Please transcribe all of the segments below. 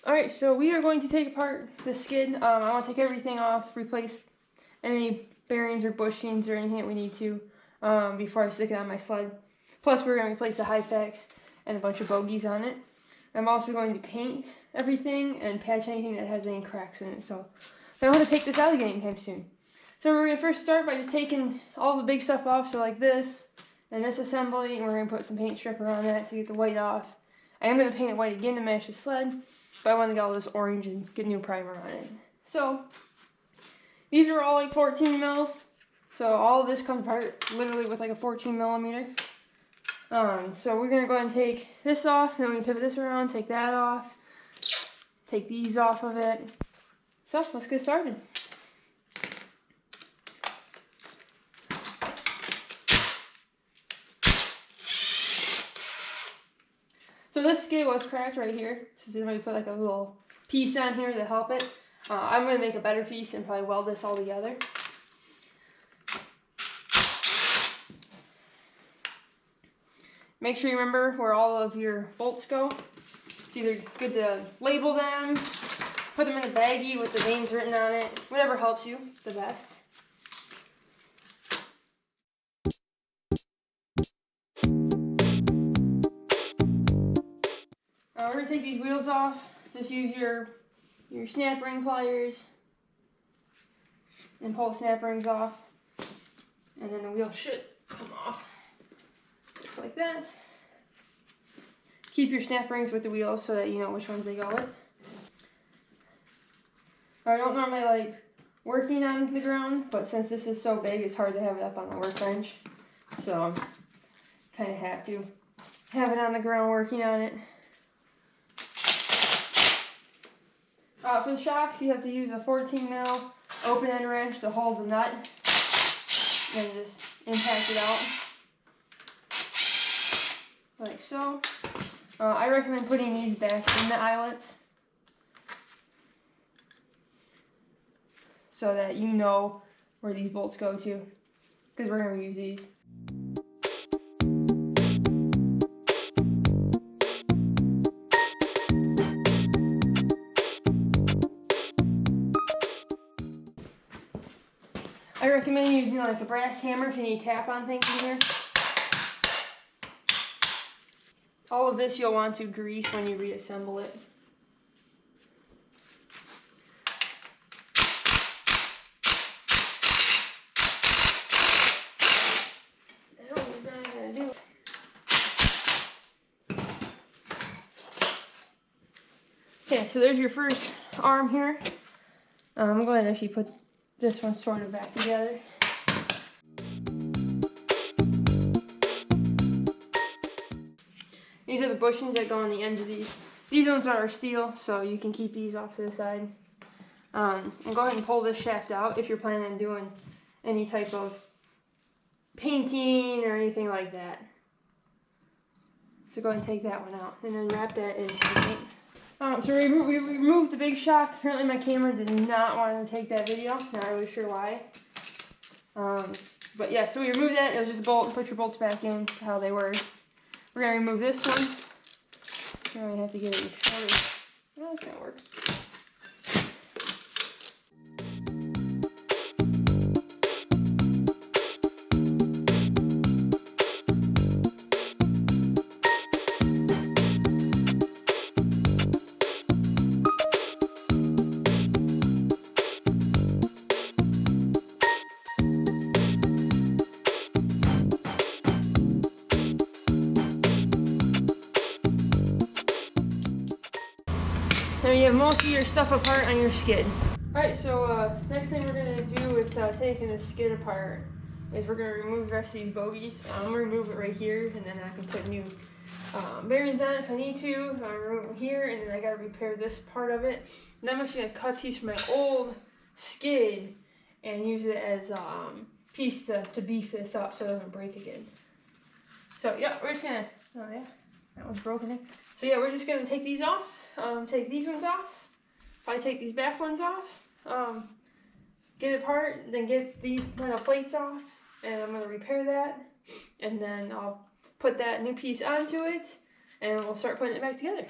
Alright, so we are going to take apart the skid. I want to take everything off, replace any bearings or bushings or anything that we need to before I stick it on my sled. Plus, we're going to replace the high facts and a bunch of bogies on it. I'm also going to paint everything and patch anything that has any cracks in it. So I don't want to take this out again anytime soon. So we're going to first start by just taking all the big stuff off, so like this and this assembly, and we're going to put some paint stripper on that to get the white off. I am going to paint it white again to match the sled, but I want to get all this orange and get new primer on it. So these are all like 14 mils. So all of this comes apart literally with like a 14 millimeter. So we're going to go ahead and take this off, and then we can pivot this around, take that off, take these off of it. So let's get started. So this skid was cracked right here, so then we put like a little piece on here to help it. I'm going to make a better piece and probably weld this all together. Make sure you remember where all of your bolts go. It's either good to label them, put them in a baggie with the names written on it, whatever helps you the best. We're going to take these wheels off. Just use your snap ring pliers and pull the snap rings off. And then the wheel should come off. Just like that. Keep your snap rings with the wheels so that you know which ones they go with. I don't normally like working on the ground, but since this is so big, it's hard to have it up on the workbench. So kind of have to have it on the ground working on it. For the shocks, you have to use a 14 mil open end wrench to hold the nut and just impact it out like so. I recommend putting these back in the eyelets so that you know where these bolts go to, because we're going to use these. I recommend using like a brass hammer if you need to tap on things in here. All of this you'll want to grease when you reassemble it. Okay, so there's your first arm here. I'm going to actually put this one sort of back together. These are the bushings that go on the ends of these. These ones are steel, so you can keep these off to the side. And go ahead and pull this shaft out if you're planning on doing any type of painting or anything like that. So go ahead and take that one out, and then wrap that in some paint. So we removed the big shock. Apparently my camera did not want to take that video. Not really sure why. But yeah, so we removed that. It was just a bolt. Put your bolts back in how they were. We're going to remove this one. You're going to have to get it shorter. No, it's going to work. There you have most of your stuff apart on your skid. Alright, so next thing we're going to do with taking the skid apart is we're going to remove the rest of these bogies. I'm going to remove it right here, and then I can put new bearings on it if I need to. I'm going to remove them here, and then I got to repair this part of it. And then I'm just going to cut a piece from my old skid and use it as a piece to beef this up so it doesn't break again. So yeah, we're just going to, oh yeah, that one's broken there. So yeah, we're just going to take these off. Take these ones off. If I take these back ones off, get it apart, then get these metal plates off, and I'm going to repair that, and then I'll put that new piece onto it, and we'll start putting it back together.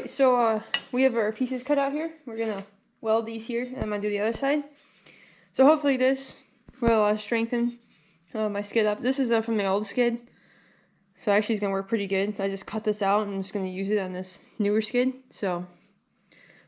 Alright, so we have our pieces cut out here. We're gonna weld these here, and I'm gonna do the other side. So hopefully this will strengthen my skid up. This is from the old skid, so actually it's gonna work pretty good. I just cut this out and I'm just gonna use it on this newer skid. So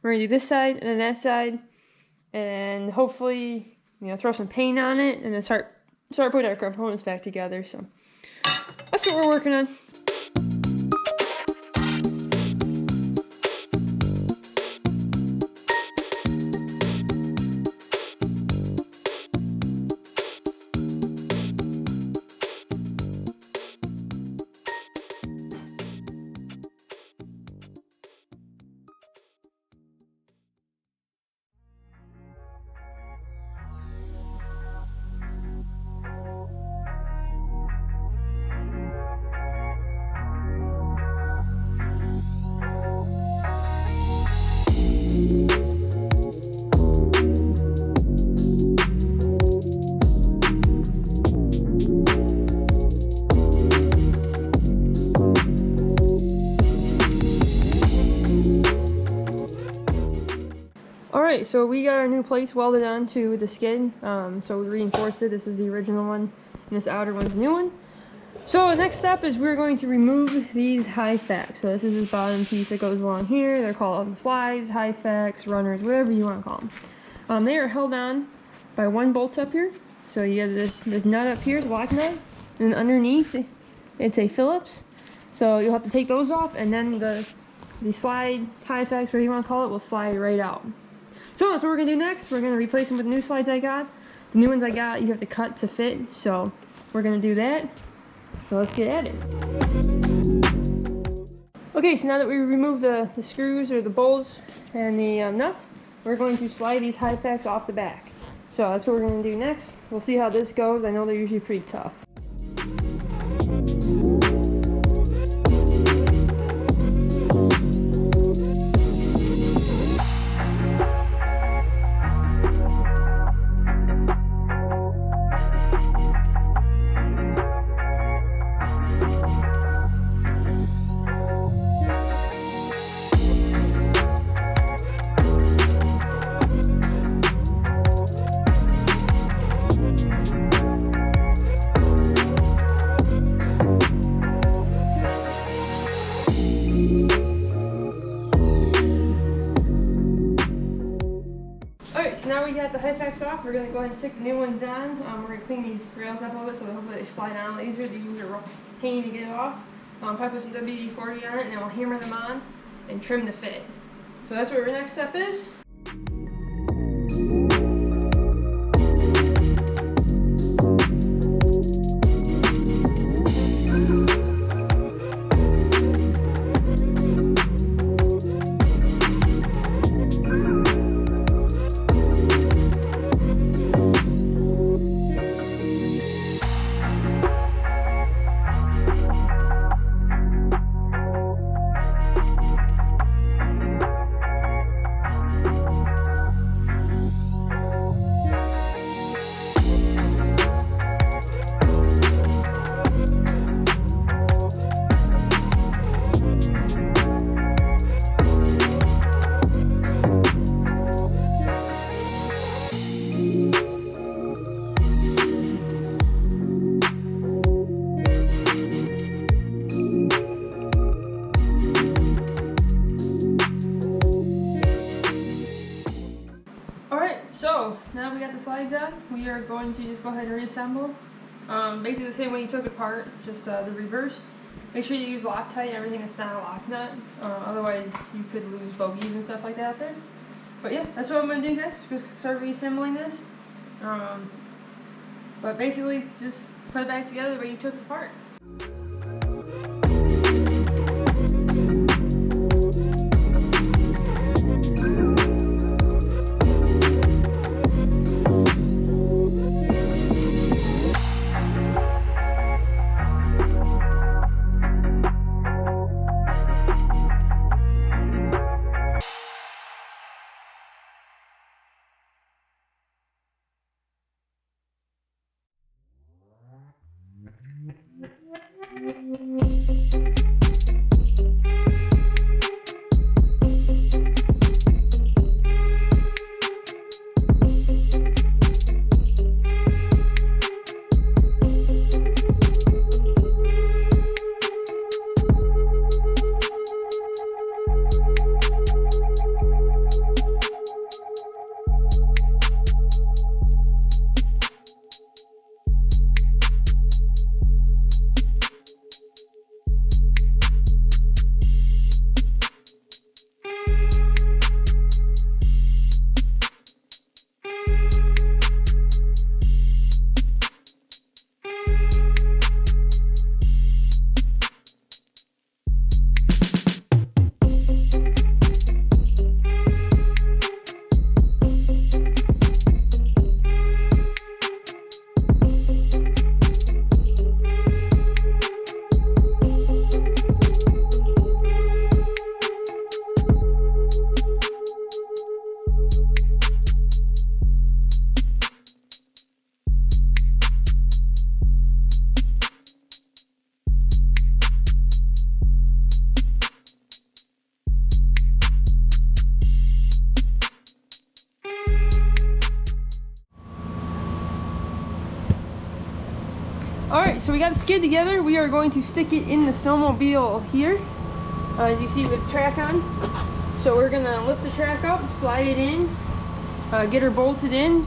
we're gonna do this side and then that side, and hopefully, you know, throw some paint on it and then start putting our components back together. So that's what we're working on. Alright, so we got our new plates welded onto the skid, so we reinforced it. This is the original one, and this outer one's the new one. So the next step is we're going to remove these high facts. So this is this bottom piece that goes along here. They're called slides, high facts, runners, whatever you want to call them. They are held on by one bolt up here. So you have this nut up here, it's a lock nut, and underneath it's a Phillips. So you'll have to take those off, and then the slide, high facts, whatever you want to call it, will slide right out. So that's what we're going to do next. We're going to replace them with the new slides I got. The new ones I got, you have to cut to fit. So we're going to do that. So let's get at it. Okay, so now that we removed the screws or the bolts and the nuts, we're going to slide these high facts off the back. So that's what we're going to do next. We'll see how this goes. I know they're usually pretty tough. Alright, so now we got the high facts off. We're going to go ahead and stick the new ones on. We're going to clean these rails up a little bit so hopefully they slide on a little easier. These ones are real pain to get off. Probably put some WD-40 on it, and then we'll hammer them on and trim to fit. So that's what our next step is. So now we got the slides on, we are going to just go ahead and reassemble. Basically the same way you took it apart, just the reverse. Make sure you use Loctite, everything that's not a lock nut, otherwise you could lose bogies and stuff like that out there. But yeah, that's what I'm going to do next, just start reassembling this. But basically just put it back together the way you took it apart. Alright, so we got the skid together. We are going to stick it in the snowmobile here. As you see with the track on. So we're going to lift the track up, slide it in, get her bolted in,